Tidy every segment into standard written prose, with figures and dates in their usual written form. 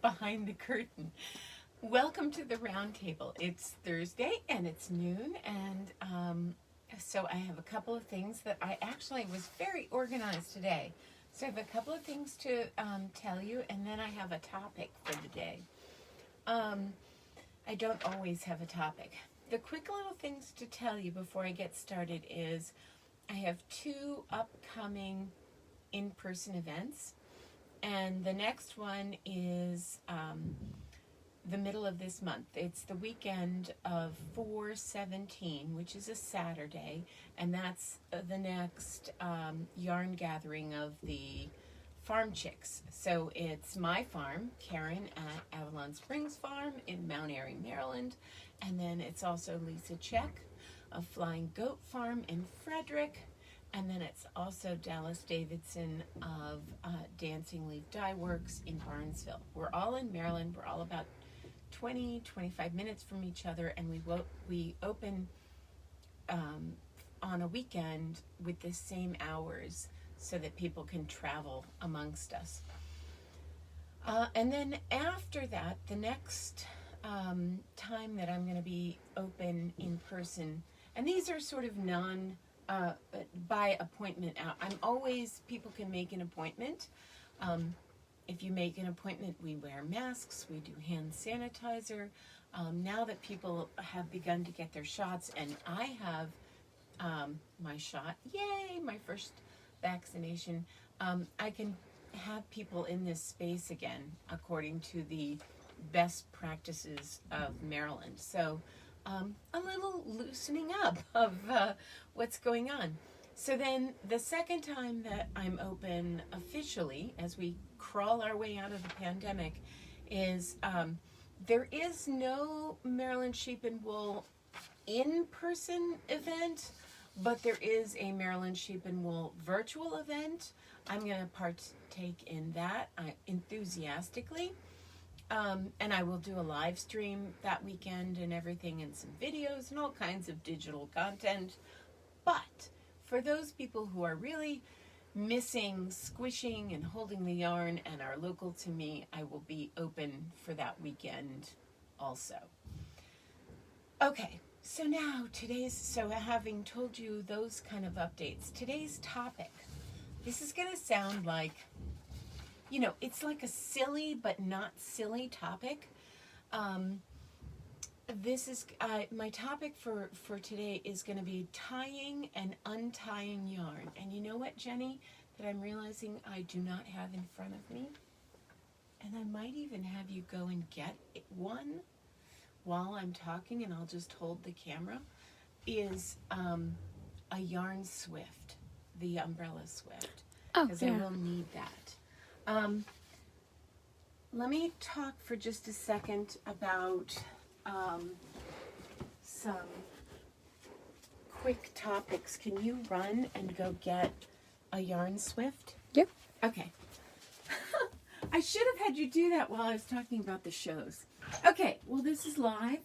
behind the curtain. Welcome to the round table. It's Thursday and it's noon, and so I have a couple of things that I actually was very organized today. So I have a couple of things to tell you, and then I have a topic for the day. I don't always have a topic. The quick little things to tell you before I get started is I have 2 upcoming in-person events, and the next one is the middle of this month. It's the weekend of 4/17, which is a Saturday, and that's the next yarn gathering of the farm chicks. So it's my farm, Karen at Avalon Springs Farm in Mount Airy, Maryland, and then it's also Lisa Check of Flying Goat Farm in Frederick, and then it's also Dallas Davidson of Dancing Leaf Dye Works in Barnesville. We're all in Maryland. We're all about 20-25 minutes from each other, and we open on a weekend with the same hours so that people can travel amongst us. And then after that, the next time that I'm going to be open in person, and these are sort of by appointment out. People can make an appointment. If you make an appointment, we wear masks, we do hand sanitizer. Now that people have begun to get their shots, and I have my shot, yay, my first vaccination, I can have people in this space again according to the best practices of Maryland. So a little loosening up of what's going on. So then the second time that I'm open officially, as we crawl our way out of the pandemic, is there is no Maryland Sheep and Wool in-person event, but there is a Maryland Sheep and Wool virtual event. I'm going to partake in that enthusiastically. And I will do a live stream that weekend and everything, and some videos and all kinds of digital content. But for those people who are really missing squishing and holding the yarn and are local to me, I will be open for that weekend also. Okay, so now having told you those kind of updates, today's topic, this is going to sound like, it's like a silly but not silly topic. This is my topic for today is going to be tying and untying yarn. And you know what, Jenny, that I'm realizing I do not have in front of me? And I might even have you go and get one while I'm talking, and I'll just hold the camera, is a yarn swift, the umbrella swift. Oh, because I will need that. Let me talk for just a second about some quick topics. Can you run and go get a yarn swift? Yep. Okay. I should have had you do that while I was talking about the shows. Okay, well, this is live,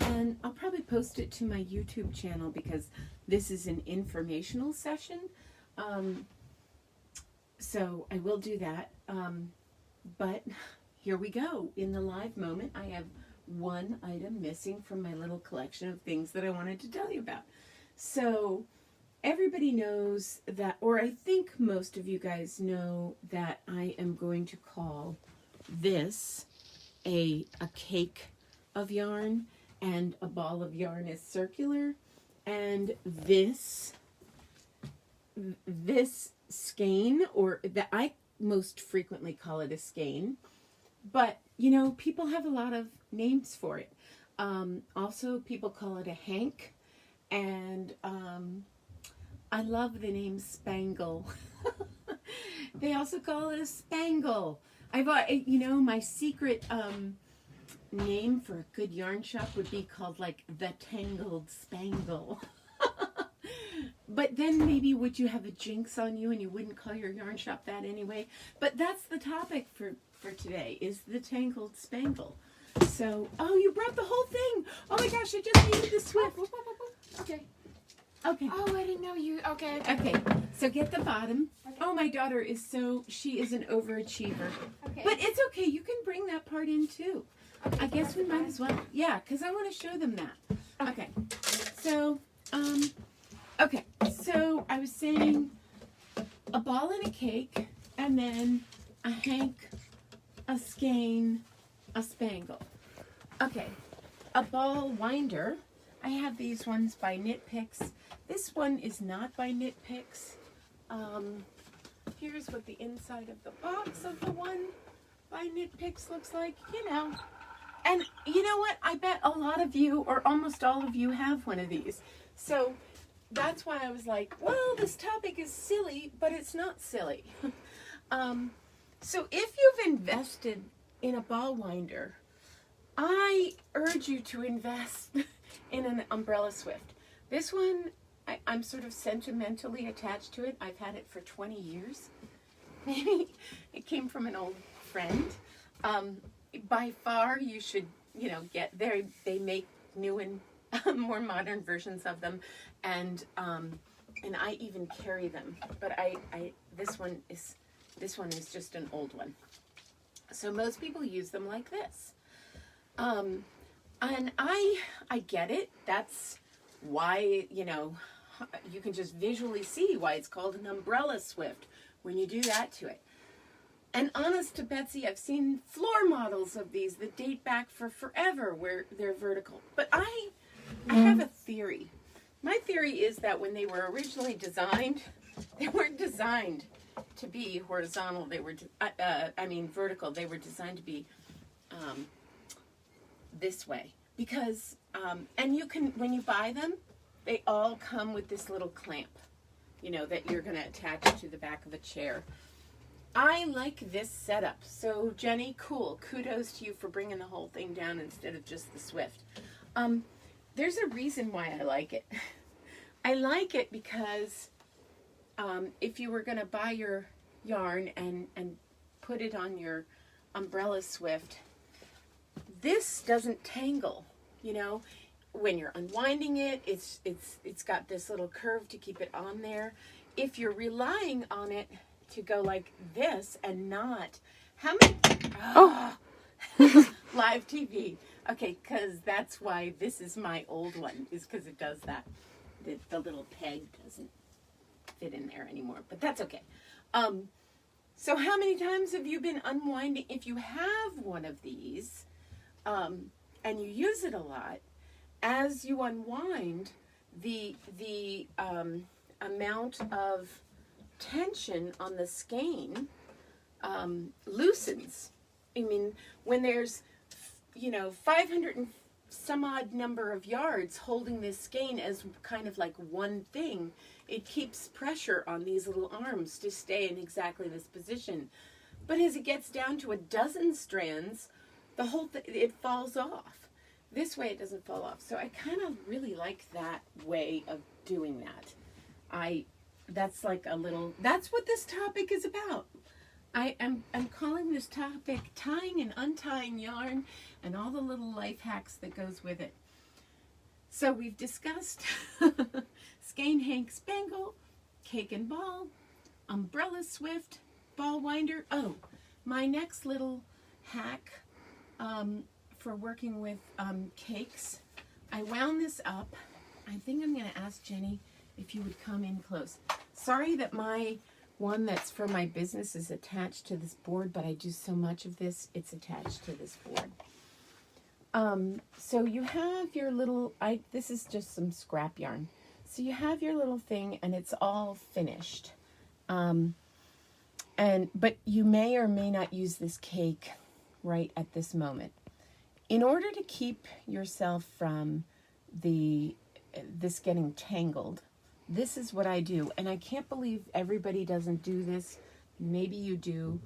and I'll probably post it to my YouTube channel because this is an informational session. So I will do that. But here we go. In the live moment, I have one item missing from my little collection of things that I wanted to tell you about. So everybody knows that, or I think most of you guys know, that I am going to call this a cake of yarn, and a ball of yarn is circular, and this skein, or that I most frequently call it a skein, but people have a lot of names for it. Also, people call it a hank, and I love the name spangle. They also call it a spangle. My secret name for a good yarn shop would be called like the Tangled Spangle. But then maybe would you have a jinx on you and you wouldn't call your yarn shop that anyway? But that's the topic for today, is the Tangled Spangle. So, oh, you brought the whole thing. Oh my gosh, I just needed the swift. Okay. Okay. Oh, I didn't know you. Okay. Okay, so get the bottom. Okay. Oh, my daughter is she is an overachiever. Okay. But it's okay. You can bring that part in too. Okay, I guess we might as well. Yeah, because I want to show them that. Okay. So, so I was saying a ball and a cake, and then a hank, a skein, a spangle. Okay. A ball winder. I have these ones by Knit Picks. This one is not by Knit Picks. Here's what the inside of the box of the one by Knit Picks looks like, you know. And you know what? I bet a lot of you, or almost all of you, have one of these. So that's why I was like, well, this topic is silly, but it's not silly. So if you've invested in a ball winder, I urge you to invest in an umbrella swift. This one, I'm sort of sentimentally attached to it. I've had it for 20 years. Maybe it came from an old friend. By far, you should, get there. They make new and more modern versions of them, and I even carry them. But this one is just an old one. So most people use them like this. And I get it. That's why, you can just visually see why it's called an umbrella swift when you do that to it. And honest to Betsy, I've seen floor models of these that date back for forever where they're vertical. But I have a theory. My theory is that when they were originally designed, they weren't designed to be horizontal. They were, vertical. They were designed to be this way. Because, and you can, when you buy them, they all come with this little clamp, that you're going to attach to the back of a chair. I like this setup. So Jenny, cool. Kudos to you for bringing the whole thing down instead of just the Swift. There's a reason why I like it. I like it because if you were going to buy your yarn and put it on your umbrella Swift, this doesn't tangle, When you're unwinding it, it's got this little curve to keep it on there. If you're relying on it to go like this and not, how many, live TV. Okay, because that's why this is my old one, is because it does that. The little peg doesn't fit in there anymore, but that's okay. So how many times have you been unwinding? If you have one of these, and you use it a lot, as you unwind, the amount of tension on the skein loosens. I mean, when there's 500 and some odd number of yards holding this skein as kind of like one thing, it keeps pressure on these little arms to stay in exactly this position. But as it gets down to a dozen strands, the whole thing, it falls off. This way it doesn't fall off. So I kind of really like that way of doing that. That's what this topic is about. I'm calling this topic tying and untying yarn and all the little life hacks that goes with it. So we've discussed skein, hank, spangle, cake and ball, umbrella swift, ball winder. Oh, my next little hack for working with cakes. I wound this up. I think I'm going to ask Jenny if you would come in close. Sorry that my one that's for my business is attached to this board, but I do so much of this, it's attached to this board. So you have your little, this is just some scrap yarn. So you have your little thing and it's all finished. But you may or may not use this cake right at this moment. In order to keep yourself from this getting tangled, this is what I do. And I can't believe everybody doesn't do this. Maybe you do,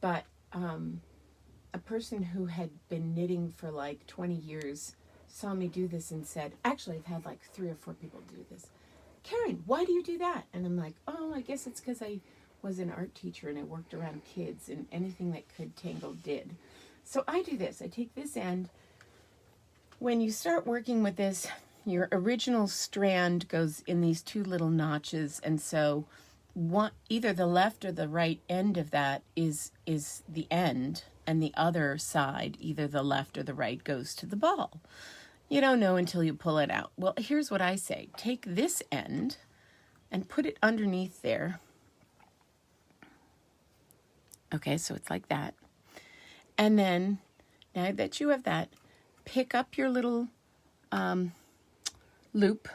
but a person who had been knitting for like 20 years saw me do this and said, actually I've had like 3 or 4 people do this. Karen, why do you do that? And I'm like, oh, I guess it's because I was an art teacher and I worked around kids and anything that could tangle did. So I do this. I take this end. When you start working with this, your original strand goes in these 2 little notches, and so either the left or the right end of that is the end, and the other side, either the left or the right, goes to the ball. You don't know until you pull it out. Well, here's what I say. Take this end and put it underneath there. Okay, so it's like that. And then, now that you have that, pick up your little loop,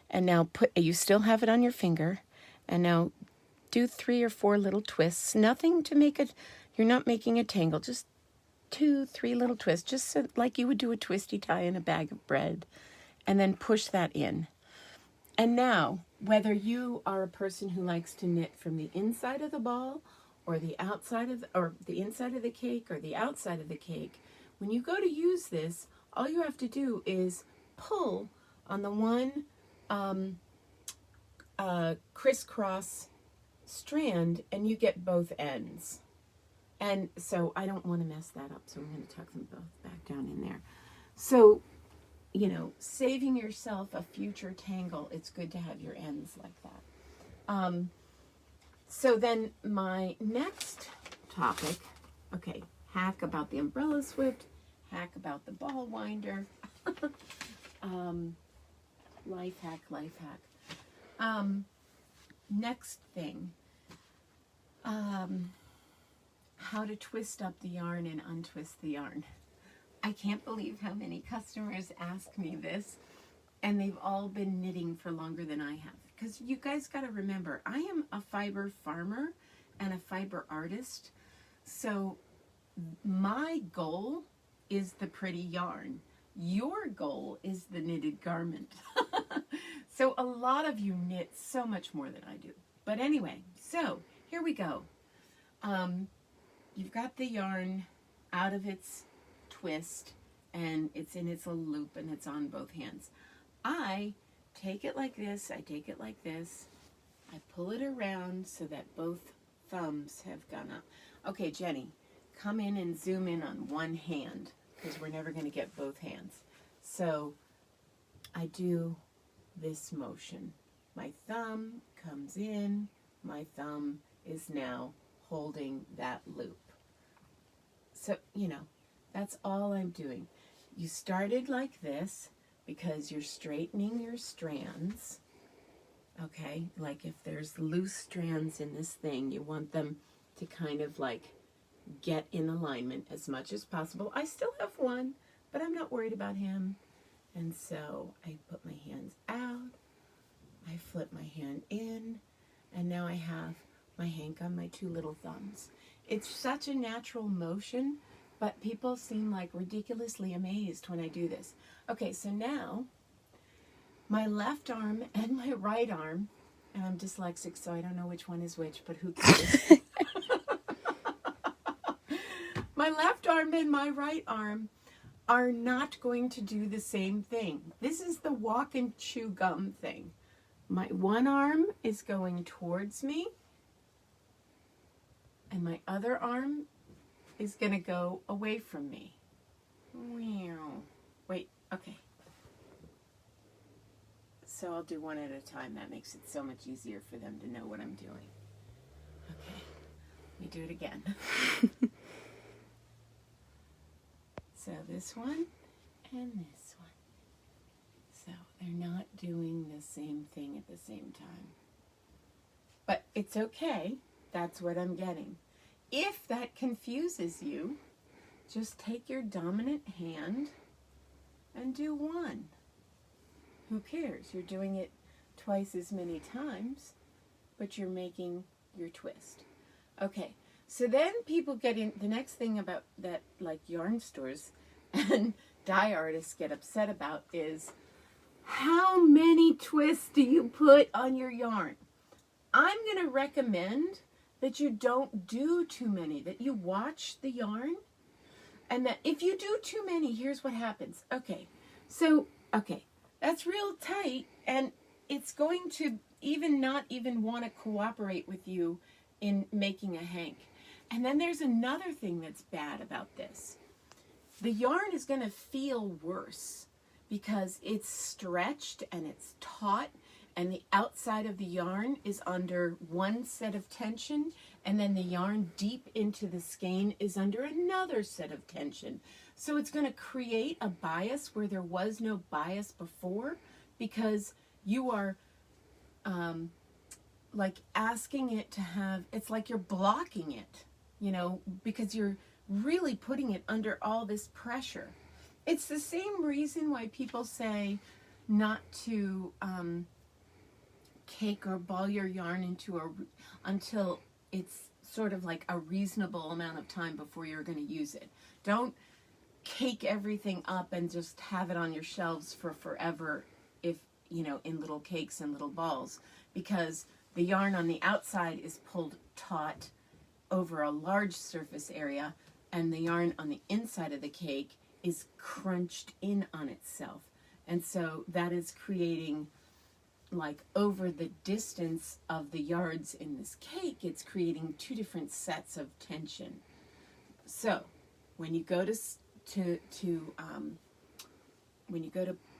and now you still have it on your finger, and now do 3 or 4 little twists. Nothing to make it, you're not making a tangle, just 2, 3 little twists, just so, like you would do a twisty tie in a bag of bread, and then push that in. And now, whether you are a person who likes to knit from the inside of the ball, or the outside of, or the inside of the cake, or the outside of the cake, when you go to use this, all you have to do is pull on the one crisscross strand, and you get both ends. And so I don't want to mess that up, so I'm going to tuck them both back down in there. So, you know, saving yourself a future tangle, it's good to have your ends like that. So then my next topic, okay, hack about the umbrella swift, hack about the ball winder, life hack. Next thing, how to twist up the yarn and untwist the yarn. I can't believe how many customers ask me this, and they've all been knitting for longer than I have. Because you guys got to remember, I am a fiber farmer and a fiber artist, so my goal is the pretty yarn. Your goal is the knitted garment. So a lot of you knit so much more than I do. But anyway, so here we go. You've got the yarn out of its twist, and it's in its little loop, and it's on both hands. I take it like this, I take it like this, I pull it around so that both thumbs have gone up. Okay, Jenny, come in and zoom in on one hand, because we're never going to get both hands. So I do this motion. My thumb comes in, my thumb is now holding that loop. So, you know, that's all I'm doing. You started like this because you're straightening your strands. Okay, like if there's loose strands in this thing, you want them to kind of like get in alignment as much as possible. I still have one, but I'm not worried about him. And so I put my hands out, I flip my hand in, and now I have my hank on my 2 little thumbs. It's such a natural motion, but people seem like ridiculously amazed when I do this. Okay, so now my left arm and my right arm, and I'm dyslexic, so I don't know which one is which, but who cares? My left arm and my right arm are not going to do the same thing. This is the walk and chew gum thing. My one arm is going towards me, and my other arm is going to go away from me. Wait, okay. So I'll do one at a time. That makes it so much easier for them to know what I'm doing. Okay, let me do it again. So this one and this one. So they're not doing the same thing at the same time. But it's okay. That's what I'm getting. If that confuses you, just take your dominant hand and do one. Who cares? You're doing it twice as many times, but you're making your twist. Okay, so then people get in, the next thing about that, like yarn stores and dye artists get upset about is, how many twists do you put on your yarn? I'm going to recommend that you don't do too many, that you watch the yarn, and that if you do too many, here's what happens. Okay, so, okay, that's real tight, and it's going to not even want to cooperate with you in making a hank. And then there's another thing that's bad about this. The yarn is going to feel worse because it's stretched and it's taut, and the outside of the yarn is under one set of tension, and then the yarn deep into the skein is under another set of tension. So it's going to create a bias where there was no bias before, because you are like asking it to have, it's like you're blocking it, you know, because you're really putting it under all this pressure. It's the same reason why people say not to cake or ball your yarn into until it's sort of like a reasonable amount of time before you're going to use it. Don't cake everything up and just have it on your shelves for forever, if you know, in little cakes and little balls, because the yarn on the outside is pulled taut over a large surface area, and the yarn on the inside of the cake is crunched in on itself. And so that is creating, like, over the distance of the yards in this cake, it's creating two different sets of tension. So when you go to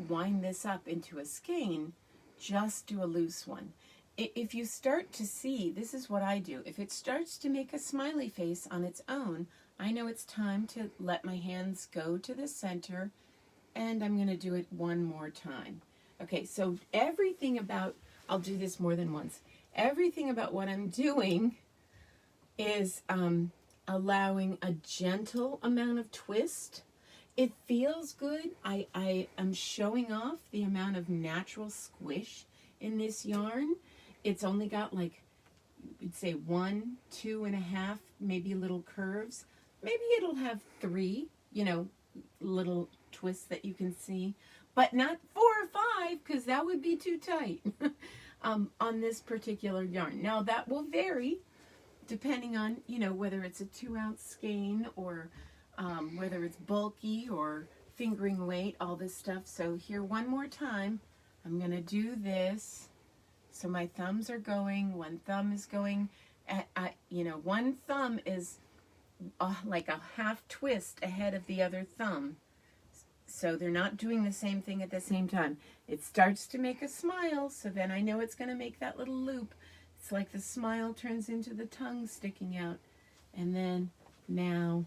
wind this up into a skein, just do a loose one. If you start to see, this is what I do, if it starts to make a smiley face on its own, I know it's time to let my hands go to the center, and I'm going to do it one more time. Okay, so everything about, I'll do this more than once, everything about what I'm doing is allowing a gentle amount of twist. It feels good. I am showing off the amount of natural squish in this yarn. It's only got, like, you'd say 1, 2.5, maybe little curves. Maybe it'll have 3, you know, little twists that you can see, but not 4 or 5, because that would be too tight on this particular yarn. Now that will vary depending on, you know, whether it's a 2-ounce skein or whether it's bulky or fingering weight, all this stuff. So here, one more time, I'm going to do this. So my thumbs are going, one thumb is going at you know, one thumb is like a half twist ahead of the other thumb. So they're not doing the same thing at the same time. It starts to make a smile, so then I know it's going to make that little loop. It's like the smile turns into the tongue sticking out. And then now,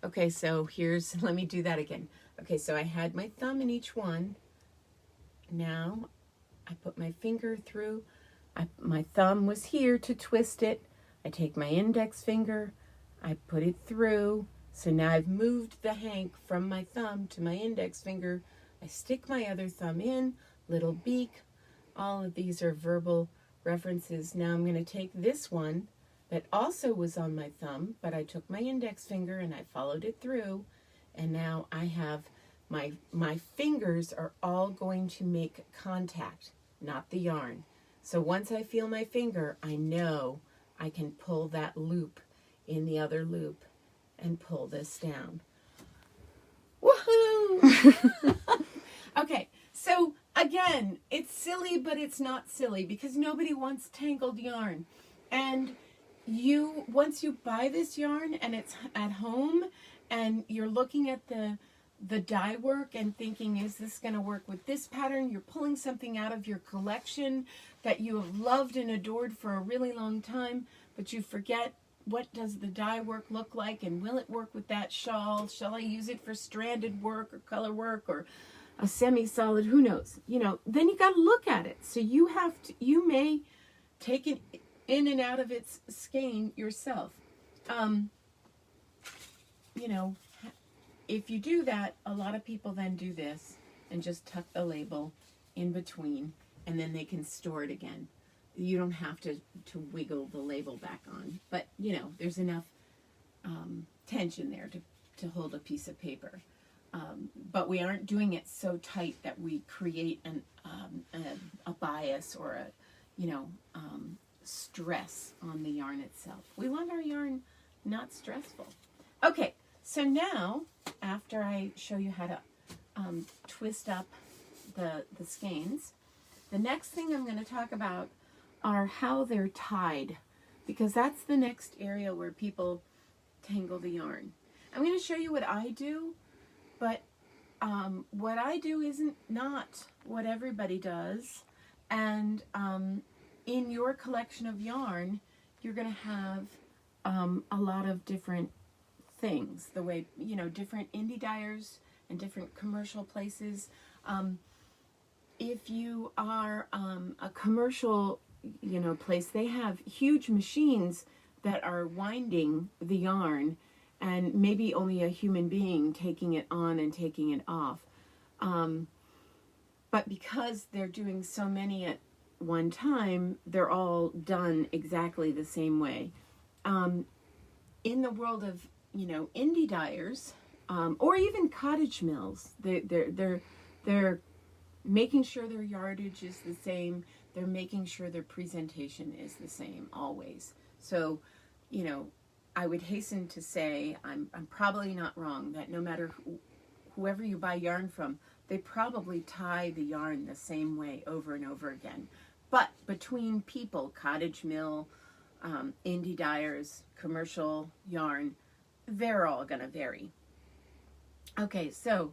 okay, so here's, let me do that again. Okay, so I had my thumb in each one. Now I put my finger through. My thumb was here to twist it. I take my index finger, I put it through. So now I've moved the hank from my thumb to my index finger. I stick my other thumb in, little beak. All of these are verbal references. Now I'm going to take this one that also was on my thumb, but I took my index finger and I followed it through. And now I have my fingers are all going to make contact, not the yarn. So once I feel my finger, I know I can pull that loop in the other loop and pull this down. Woohoo! Okay, so again, it's silly, but it's not silly, because nobody wants tangled yarn. And once you buy this yarn and it's at home and you're looking at the dye work and thinking, is this going to work with this pattern? You're pulling something out of your collection that you have loved and adored for a really long time, but you forget, what does the dye work look like, and will it work with that shawl? Shall I use it for stranded work or color work or a semi-solid? Who knows? You know, then you got to look at it. So you may take it in and out of its skein yourself. You know, if you do that, a lot of people then do this and just tuck the label in between, and then they can store it again. You don't have to wiggle the label back on, but you know, there's enough tension there to hold a piece of paper. But we aren't doing it so tight that we create a bias or stress on the yarn itself. We want our yarn not stressful. Okay, so now after I show you how to twist up the skeins, the next thing I'm going to talk about are how they're tied, because that's the next area where people tangle the yarn. I'm going to show you what I do, but what I do isn't not what everybody does, And in your collection of yarn, you're going to have a lot of different things, the way, you know, different indie dyers and different commercial places. If you are a commercial, you know, place, they have huge machines that are winding the yarn, and maybe only a human being taking it on and taking it off. But because they're doing so many at one time, they're all done exactly the same way. In the world of, you know, indie dyers, or even cottage mills, they're making sure their yardage is the same. They're making sure their presentation is the same always. So, you know, I would hasten to say I'm probably not wrong that no matter whoever you buy yarn from, they probably tie the yarn the same way over and over again. But between people, cottage mill, indie dyers, commercial yarn, they're all going to vary. Okay, so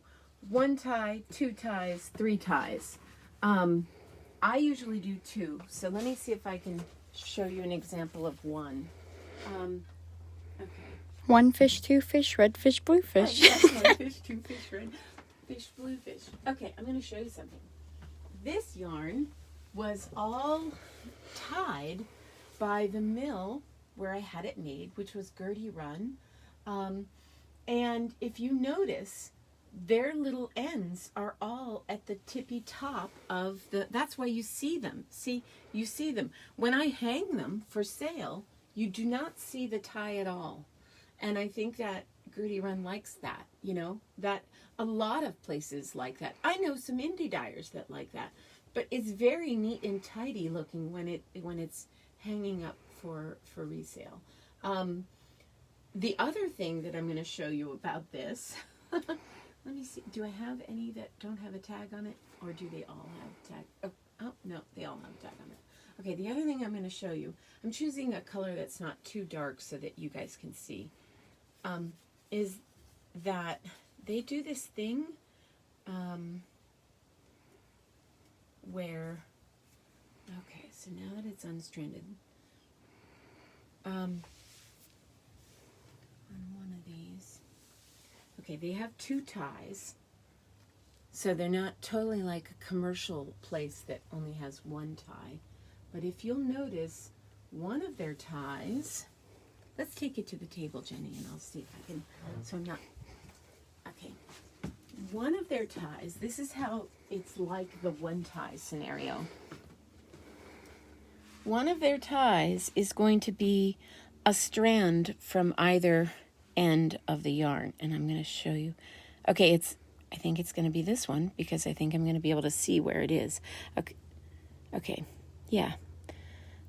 1 tie, 2 ties, 3 ties. I usually do 2, so let me see if I can show you an example of 1. Okay. 1 fish, 2 fish, red fish, blue fish. Yes, 1 fish, 2 fish, red fish, blue fish. Okay, I'm going to show you something. This yarn was all tied by the mill where I had it made, which was Gertie Run. And if you notice, their little ends are all at the tippy top of the, that's why you see them. See, you see them. When I hang them for sale, you do not see the tie at all. And I think that Gertie Run likes that, you know, that a lot of places like that. I know some indie dyers that like that, but it's very neat and tidy looking when it's hanging up for resale. The other thing that I'm going to show you about this, let me see, do I have any that don't have a tag on it, or do they all have a tag? Oh, no, they all have a tag on it. Okay, the other thing I'm going to show you, I'm choosing a color that's not too dark so that you guys can see, is that they do this thing where, okay, so now that it's unstranded, on one of these, okay, they have 2 ties, so they're not totally like a commercial place that only has 1 tie. But if you'll notice, one of their ties, let's take it to the table, Jenny, and I'll see if I can, so I'm not, okay. One of their ties, this is how it's like the 1 tie scenario. One of their ties is going to be a strand from either end of the yarn, and I'm going to show you. Okay, I think it's going to be this one because I think I'm going to be able to see where it is. Okay, yeah.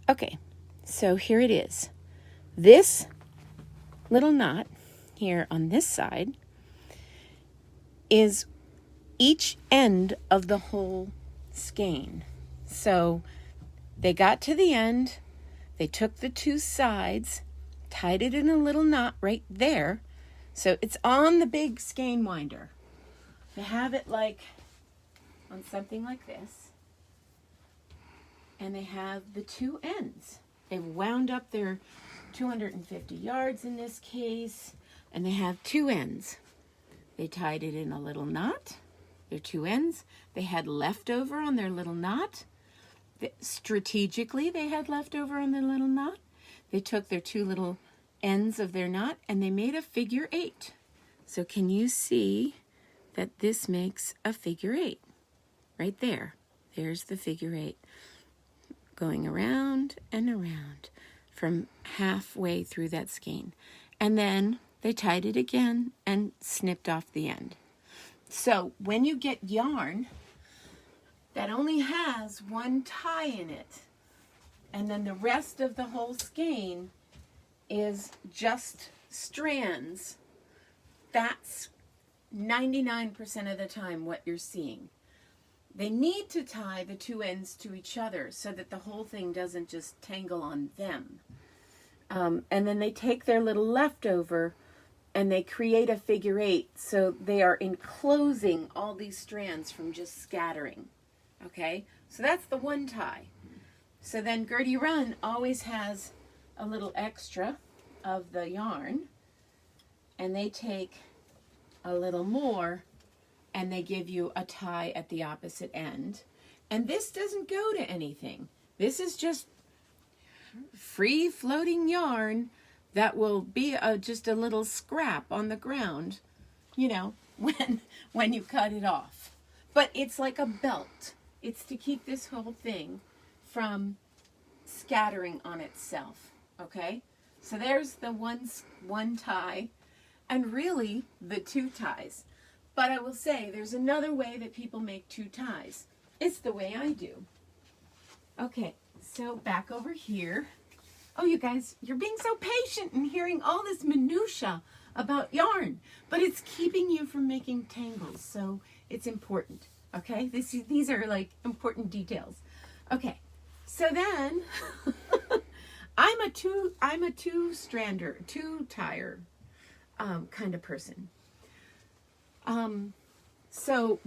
Okay, so here it is. This little knot here on this side is each end of the whole skein. So they got to the end, they took the 2 sides, tied it in a little knot right there. So it's on the big skein winder. They have it like on something like this. And they have the 2 ends. They've wound up their 250 yards in this case, and they have 2 ends. They tied it in a little knot, their 2 ends. They had leftover on their little knot. Strategically, they had leftover on their little knot. They took their 2 little ends of their knot and they made a figure 8. So can you see that this makes a figure 8? Right there. There's the figure 8. Going around and around from halfway through that skein. And then they tied it again and snipped off the end. So when you get yarn that only has 1 tie in it, and then the rest of the whole skein is just strands, that's 99% of the time what you're seeing. They need to tie the 2 ends to each other so that the whole thing doesn't just tangle on them. And then they take their little leftover and they create a figure 8, so they are enclosing all these strands from just scattering. Okay, So that's the one tie. So then Gertie Run always has a little extra of the yarn, and they take a little more and they give you a tie at the opposite end. And this doesn't go to anything. This is just free floating yarn that will be just a little scrap on the ground, you know, when you cut it off. But it's like a belt. It's to keep this whole thing from scattering on itself, okay? So there's the one tie, and really the two ties. But I will say there's another way that people make two ties. It's the way I do. Okay, so back over here. Oh, you guys, you're being so patient and hearing all this minutia about yarn, but it's keeping you from making tangles, so it's important, okay? These are like important details. Okay, so then I'm a two-strander, two-tire kind of person. So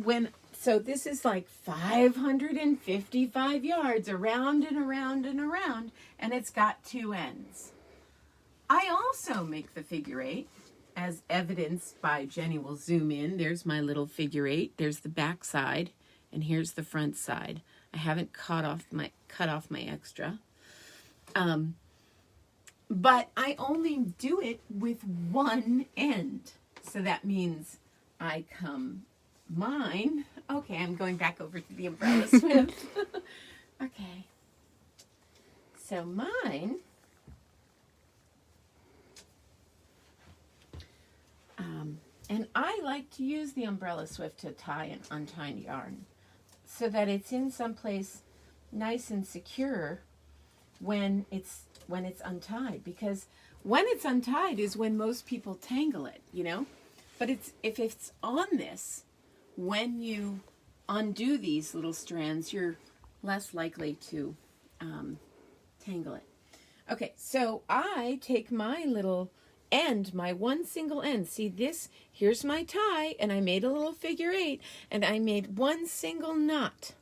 this is like 555 yards around and around and around, and it's got two ends. I also make the figure eight, as evidenced by Jenny will zoom in. There's my little figure eight. There's the back side, and here's the front side. I haven't cut off my extra. But I only do it with one end. So that means I come mine. Okay, I'm going back over to the umbrella swift. Okay. So mine, and I like to use the umbrella swift to tie and untie yarn so that it's in some place nice and secure when it's untied, because when it's untied is when most people tangle it, you know. But if it's on this, when you undo these little strands, you're less likely to tangle it. Okay, so I take my little end, my one single end. See this? Here's my tie, and I made a little figure eight, and I made one single knot.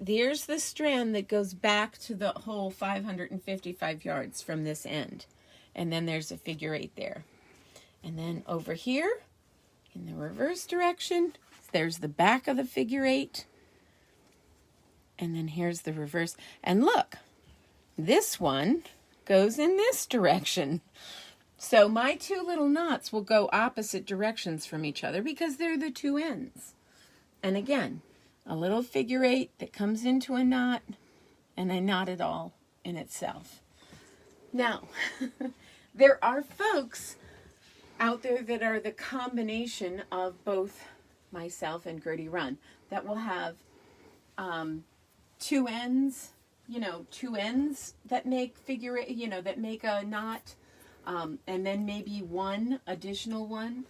There's the strand that goes back to the whole 555 yards from this end. And then there's a figure eight there. And then over here, in the reverse direction, there's the back of the figure eight. And then here's the reverse. And look, this one goes in this direction. So my two little knots will go opposite directions from each other because they're the two ends. And again, a little figure eight that comes into a knot, and I knot it all in itself. Now, there are folks out there that are the combination of both myself and Gertie Run that will have two ends, two ends that make figure eight, that make a knot, and then maybe one additional one.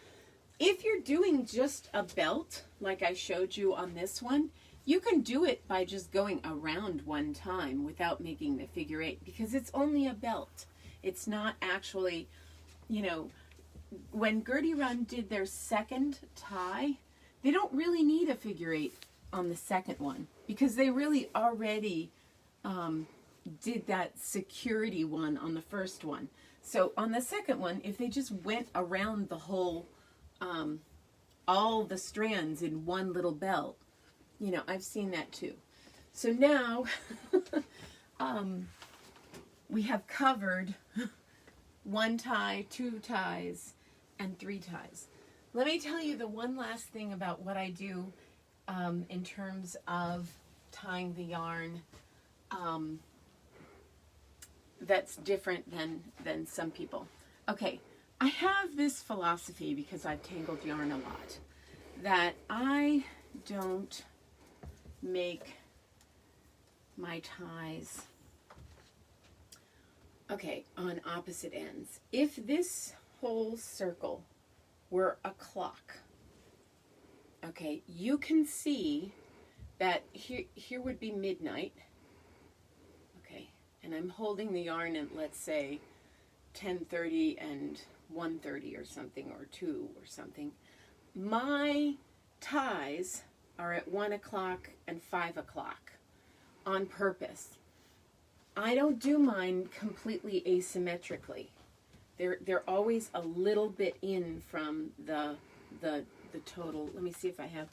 If you're doing just a belt, like I showed you on this one, you can do it by just going around one time without making the figure eight, because it's only a belt. It's not actually, when Gertie Run did their second tie, they don't really need a figure eight on the second one, because they really already did that security one on the first one. So on the second one, if they just went around the whole all the strands in one little belt, I've seen that too. So now we have covered one tie, two ties, and three ties. Let me tell you the one last thing about what I do in terms of tying the yarn that's different than some people. Okay. I have this philosophy, because I've tangled yarn a lot, that I don't make my ties, on opposite ends. If this whole circle were a clock, you can see that here would be midnight, and I'm holding the yarn at, let's say, 10:30 and 1:30 or something, or 2 or something. My ties are at 1 o'clock and 5 o'clock on purpose. I don't do mine completely asymmetrically. They're always a little bit in from the total. Let me see if I have.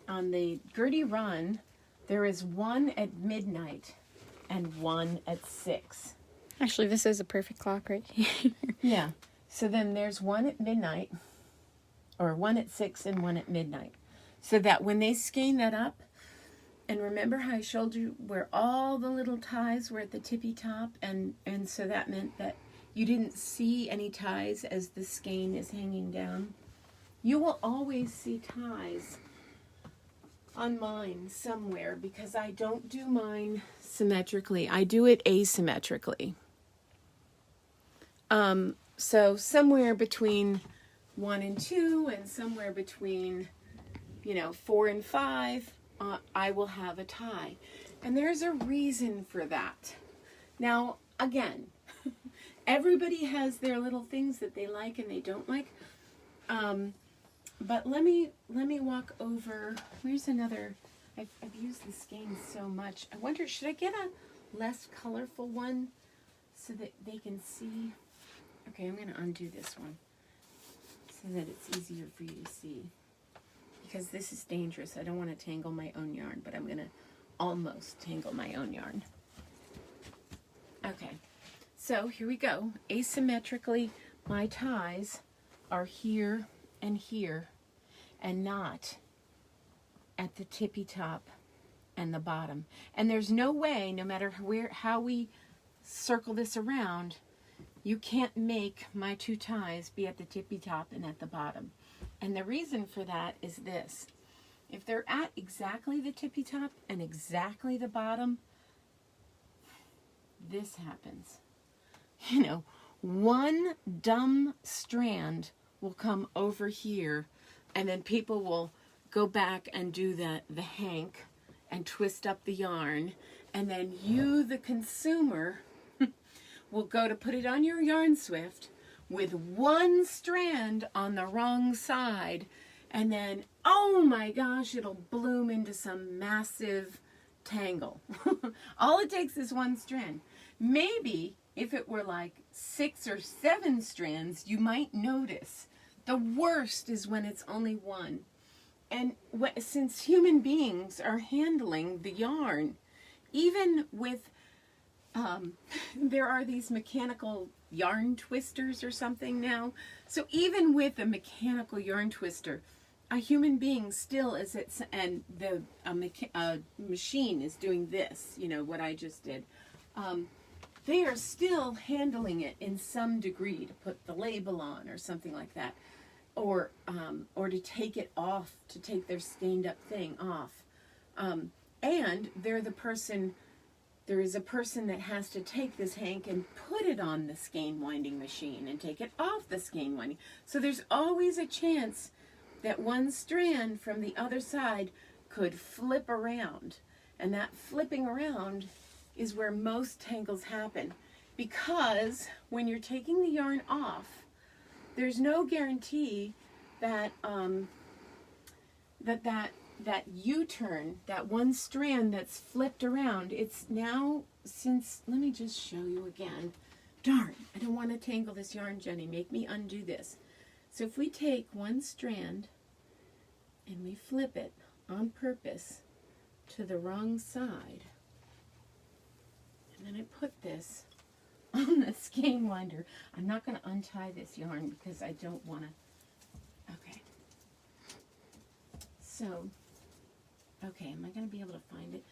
On the Gertie Run, there is one at midnight and one at 6. Actually, this is a perfect clock right here. Yeah. So then there's one at midnight, or one at 6 and one at midnight. So that when they skein that up, and remember how I showed you where all the little ties were at the tippy top, and so that meant that you didn't see any ties as the skein is hanging down. You will always see ties on mine somewhere because I don't do mine symmetrically. I do it asymmetrically. So somewhere between 1 and 2 and somewhere between, 4 and 5, I will have a tie. And there's a reason for that. Now, again, everybody has their little things that they like and they don't like. But let me walk over. Where's another? I've used the skein so much. I wonder, should I get a less colorful one so that they can see? Okay, I'm going to undo this one so that it's easier for you to see. Because this is dangerous. I don't want to tangle my own yarn, but I'm going to almost tangle my own yarn. Okay, so here we go. Asymmetrically, my ties are here and not at the tippy top and the bottom. And there's no way, no matter how we circle this around, you can't make my two ties be at the tippy top and at the bottom. And the reason for that is this. If they're at exactly the tippy top and exactly the bottom, this happens. One dumb strand will come over here, and then people will go back and do the hank and twist up the yarn, and then you, the consumer, will go to put it on your yarn swift with one strand on the wrong side, and then, oh my gosh, it'll bloom into some massive tangle. All it takes is one strand. Maybe if it were like 6 or 7 strands, you might notice. The worst is when it's only one. And since human beings are handling the yarn, even with, there are these mechanical yarn twisters or something now. So even with a mechanical yarn twister, a human being still is and a machine is doing this, what I just did. They are still handling it in some degree to put the label on or something like that. Or to take it off, to take their skeined up thing off. And there is a person that has to take this hank and put it on the skein winding machine and take it off the skein winding. So there's always a chance that one strand from the other side could flip around. And that flipping around is where most tangles happen. Because when you're taking the yarn off, there's no guarantee that that U-turn, that one strand that's flipped around, it's now, let me just show you again. Darn, I don't want to tangle this yarn, Jenny. Make me undo this. So if we take one strand and we flip it on purpose to the wrong side, and then I put this on the skein winder. I'm not going to untie this yarn because I don't want to. Okay. So, okay, am I going to be able to find it?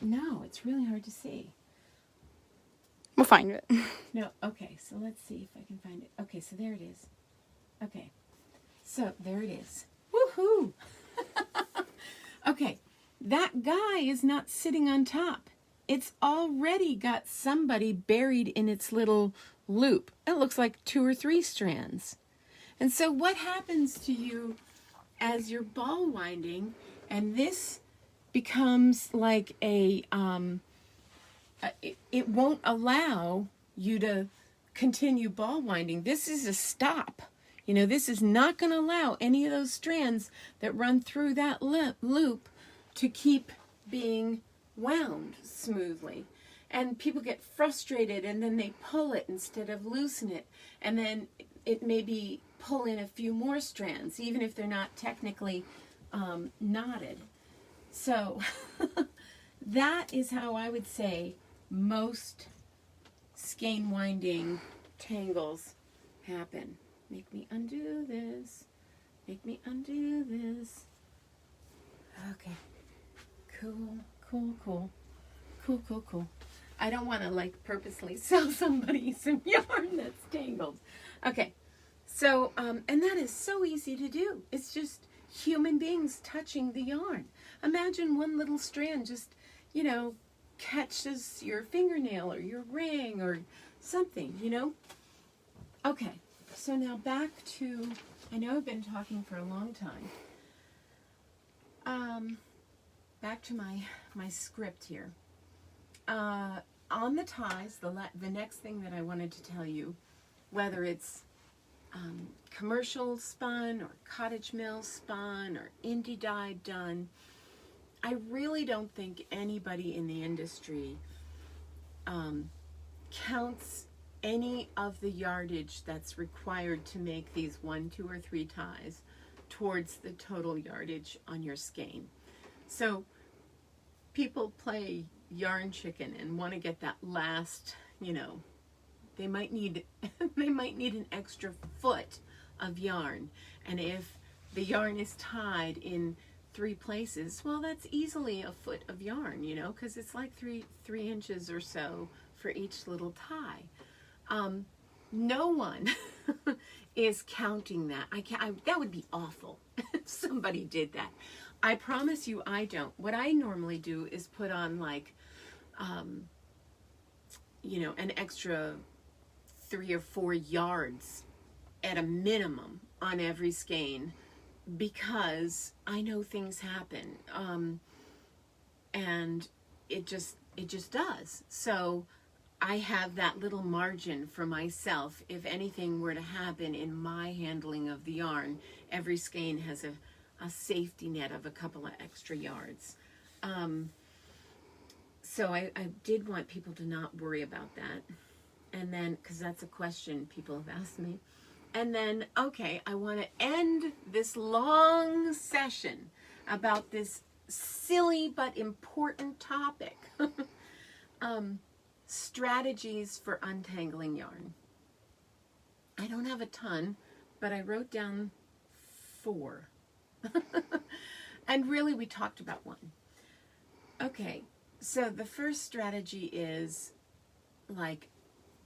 No, it's really hard to see. We'll find it. No, okay, so let's see if I can find it. Okay, so there it is. Okay, so there it is. Woohoo! Okay, that guy is not sitting on top. It's already got somebody buried in its little loop. It looks like 2 or 3 strands. And so what happens to you as you're ball winding, and this becomes like it won't allow you to continue ball winding. This is a stop. You know, this is not going to allow any of those strands that run through that loop to keep being wound smoothly. And people get frustrated and then they pull it instead of loosen it. And then it maybe pull in a few more strands, even if they're not technically knotted. So that is how I would say most skein winding tangles happen. Make me undo this. Make me undo this. Okay. Cool, cool, cool. Cool, cool, cool. I don't want to like purposely sell somebody some yarn that's tangled. Okay. So, and that is so easy to do. It's just human beings touching the yarn. Imagine one little strand just, you know, catches your fingernail or your ring or something, you know? Okay. So now back to, I know I've been talking for a long time. Back to my script here. On the ties, the next thing that I wanted to tell you, whether it's commercial spun or cottage mill spun or indie dyed done, I really don't think anybody in the industry counts any of the yardage that's required to make these 1, 2, or 3 ties towards the total yardage on your skein. So people play yarn chicken and want to get that last, you know, they might need an extra foot of yarn, and if the yarn is tied in 3 places, well, that's easily a foot of yarn, you know, because it's like 3 inches or so for each little tie. No one is counting that. That would be awful if somebody did that. I promise you I don't. What I normally do is put on like, you know, an extra 3 or 4 yards at a minimum on every skein, because I know things happen. And it just does. So I have that little margin for myself. If anything were to happen in my handling of the yarn, every skein has a safety net of a couple of extra yards. So I did want people to not worry about that. And then, because that's a question people have asked me. And then, okay, I want to end this long session about this silly but important topic. Strategies for untangling yarn. I don't have a ton, but I wrote down 4. And really we talked about 1. Okay, so the first strategy is like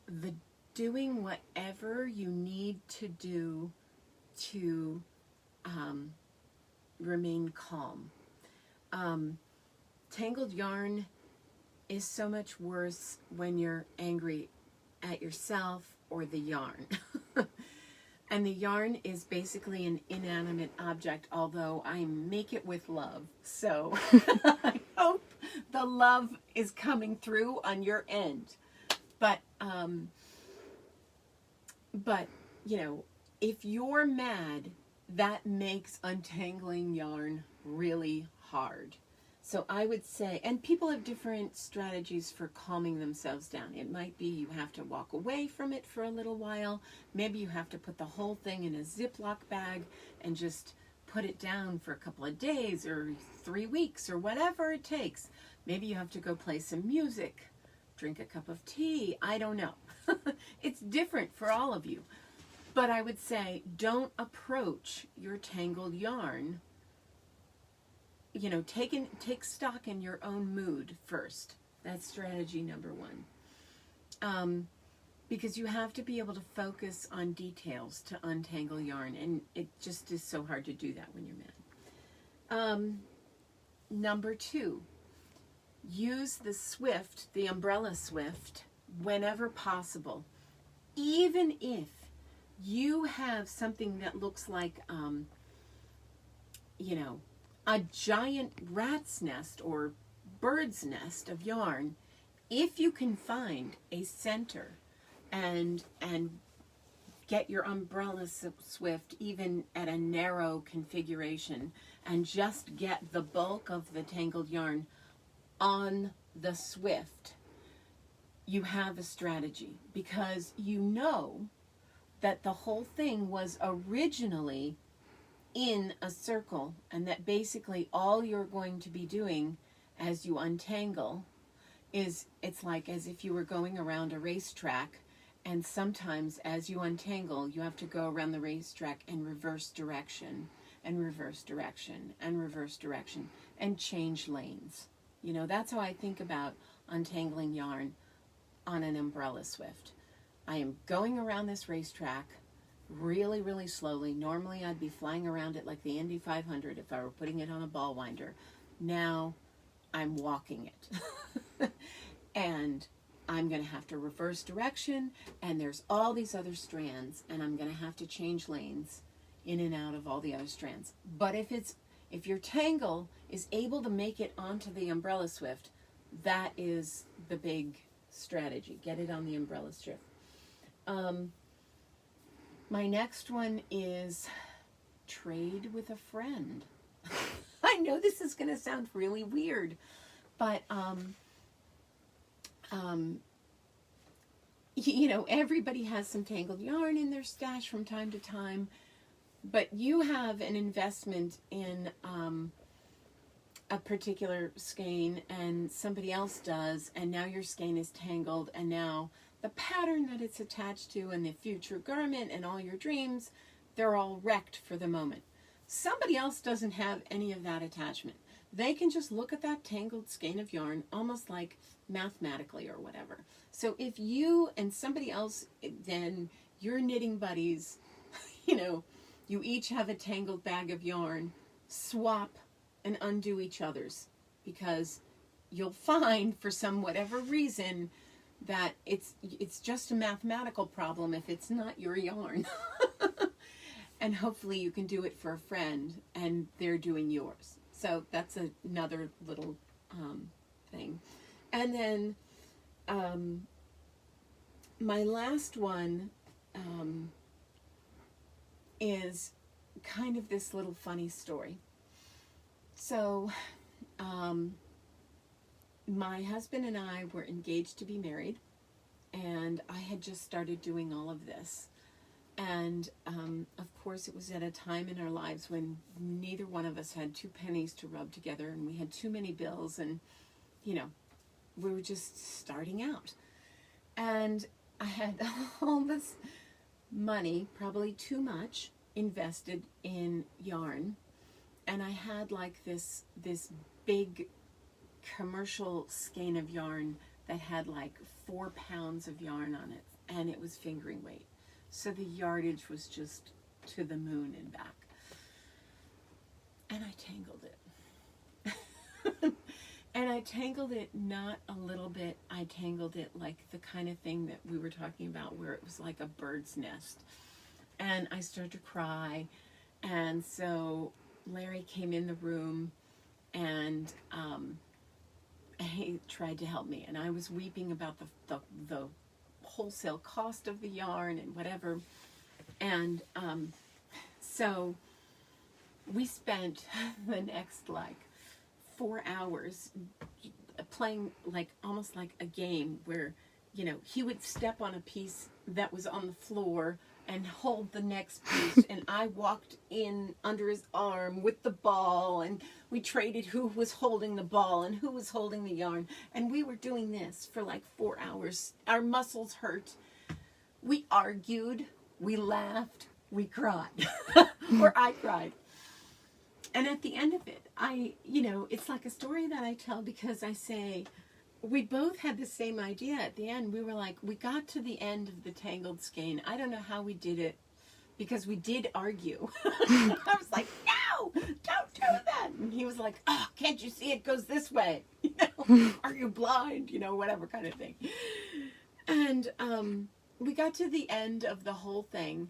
the doing whatever you need to do to remain calm. Tangled yarn is so much worse when you're angry at yourself or the yarn. And the yarn is basically an inanimate object, although I make it with love. So I hope the love is coming through on your end. But you know, if you're mad, that makes untangling yarn really hard. So I would say, and people have different strategies for calming themselves down. It might be you have to walk away from it for a little while. Maybe you have to put the whole thing in a Ziploc bag and just put it down for a couple of days or 3 weeks or whatever it takes. Maybe you have to go play some music, drink a cup of tea. I don't know. It's different for all of you. But I would say don't approach your tangled yarn. You know, take stock in your own mood first. That's strategy number 1. Because you have to be able to focus on details to untangle yarn, and it just is so hard to do that when you're mad. Number 2, use the Swift, the umbrella Swift, whenever possible. Even if you have something that looks like, you know, a giant rat's nest or bird's nest of yarn, if you can find a center and get your umbrella swift even at a narrow configuration and just get the bulk of the tangled yarn on the swift, you have a strategy, because you know that the whole thing was originally in a circle, and that basically all you're going to be doing as you untangle is, it's like as if you were going around a racetrack, and sometimes as you untangle you have to go around the racetrack and reverse direction and reverse direction and reverse direction and change lanes. You know, that's how I think about untangling yarn on an umbrella swift. I am going around this racetrack really, really slowly. Normally I'd be flying around it like the Indy 500 if I were putting it on a ball winder. Now I'm walking it. And I'm going to have to reverse direction, and there's all these other strands, and I'm going to have to change lanes in and out of all the other strands. But if your tangle is able to make it onto the umbrella swift, that is the big strategy. Get it on the umbrella swift. My next one is trade with a friend. I know this is going to sound really weird, but you know, everybody has some tangled yarn in their stash from time to time, but you have an investment in a particular skein and somebody else does, and now your skein is tangled, and now the pattern that it's attached to and the future garment and all your dreams, they're all wrecked for the moment. Somebody else doesn't have any of that attachment. They can just look at that tangled skein of yarn almost like mathematically or whatever. So if you and somebody else, then your knitting buddies, you know, you each have a tangled bag of yarn, swap and undo each other's, because you'll find for some whatever reason that it's just a mathematical problem if it's not your yarn. And hopefully you can do it for a friend and they're doing yours. So that's another little thing. And then my last one is kind of this little funny story. So my husband and I were engaged to be married, and I had just started doing all of this. And of course it was at a time in our lives when neither one of us had 2 pennies to rub together, and we had too many bills, and you know, we were just starting out. And I had all this money, probably too much, invested in yarn, and I had like this big commercial skein of yarn that had like 4 pounds of yarn on it, and it was fingering weight. So the yardage was just to the moon and back. And I tangled it. And I tangled it not a little bit. I tangled it like the kind of thing that we were talking about, where it was like a bird's nest. And I started to cry. And so Larry came in the room, and he tried to help me. And I was weeping about the wholesale cost of the yarn and whatever. And so we spent the next like 4 hours playing like almost like a game where, you know, he would step on a piece that was on the floor and hold the next piece, and I walked in under his arm with the ball, and we traded who was holding the ball and who was holding the yarn, and we were doing this for like 4 hours. Our muscles hurt. We argued, we laughed, we cried, or I cried. And at the end of it, you know, it's like a story that I tell, because I say, we both had the same idea at the end. We were like, we got to the end of the tangled skein. I don't know how we did it, because we did argue. I was like, no, don't do that. And he was like, oh, can't you see it goes this way? You know, are you blind? You know, whatever kind of thing. And we got to the end of the whole thing,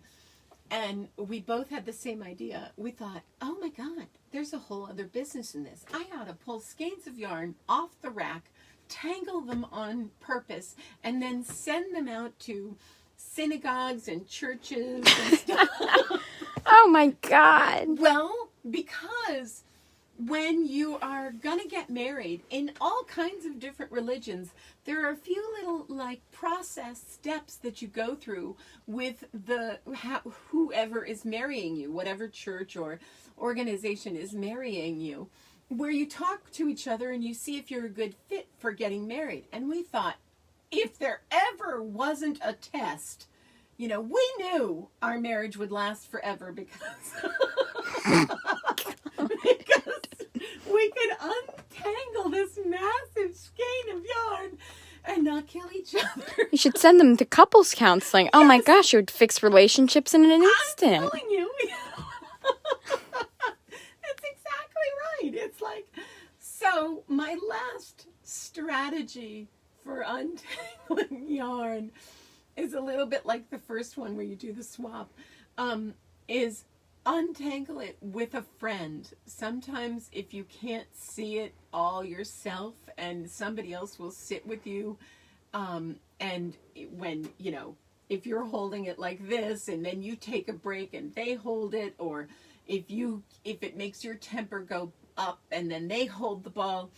and we both had the same idea. We thought, oh my God, there's a whole other business in this. I ought to pull skeins of yarn off the rack, tangle them on purpose, and then send them out to synagogues and churches and stuff. Oh my God. Well, because when you are going to get married in all kinds of different religions, there are a few little like process steps that you go through with whoever is marrying you, whatever church or organization is marrying you, where you talk to each other and you see if you're a good fit for getting married. And we thought, if there ever wasn't a test, we knew our marriage would last forever because we could untangle this massive skein of yarn and not kill each other. You should send them to couples counseling. Oh my gosh, it would fix relationships in an instant. I'm telling you. That's exactly right. It's like, so my last strategy for untangling yarn is a little bit like the first one where you do the swap, is untangle it with a friend. Sometimes if you can't see it all yourself and somebody else will sit with you, and when, if you're holding it like this and then you take a break and they hold it, or if it makes your temper go up and then they hold the ball,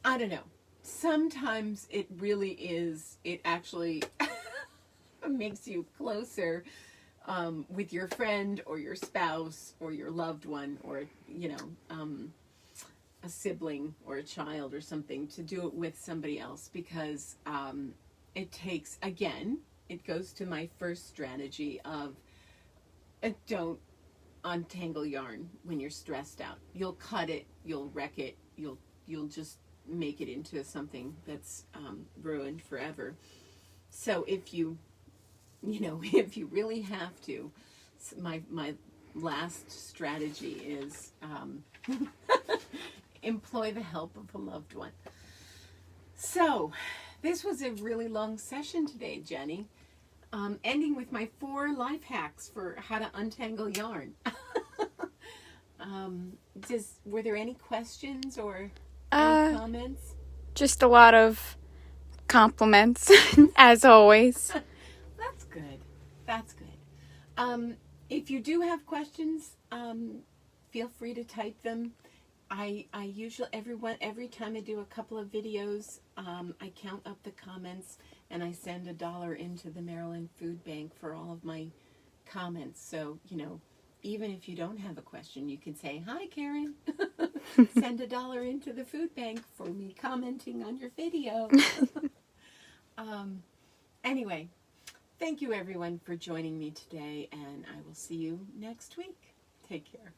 I don't know. Sometimes it actually makes you closer with your friend or your spouse or your loved one or, a sibling or a child or something, to do it with somebody else, because it takes, again, it goes to my first strategy of don't untangle yarn when you're stressed out. You'll cut it, you'll wreck it, you'll just make it into something that's ruined forever. So if you really have to, my last strategy is employ the help of a loved one. So this was a really long session today, Jenny. Ending with my 4 life hacks for how to untangle yarn. Were there any questions or any comments? Just a lot of compliments, as always. That's good. That's good. If you do have questions, feel free to type them. I usually, every time I do a couple of videos, I count up the comments and I send $1 into the Maryland Food Bank for all of my comments. So, even if you don't have a question, you can say, "Hi, Karen." Send $1 into the food bank for me commenting on your video. Anyway, thank you everyone for joining me today, and I will see you next week. Take care.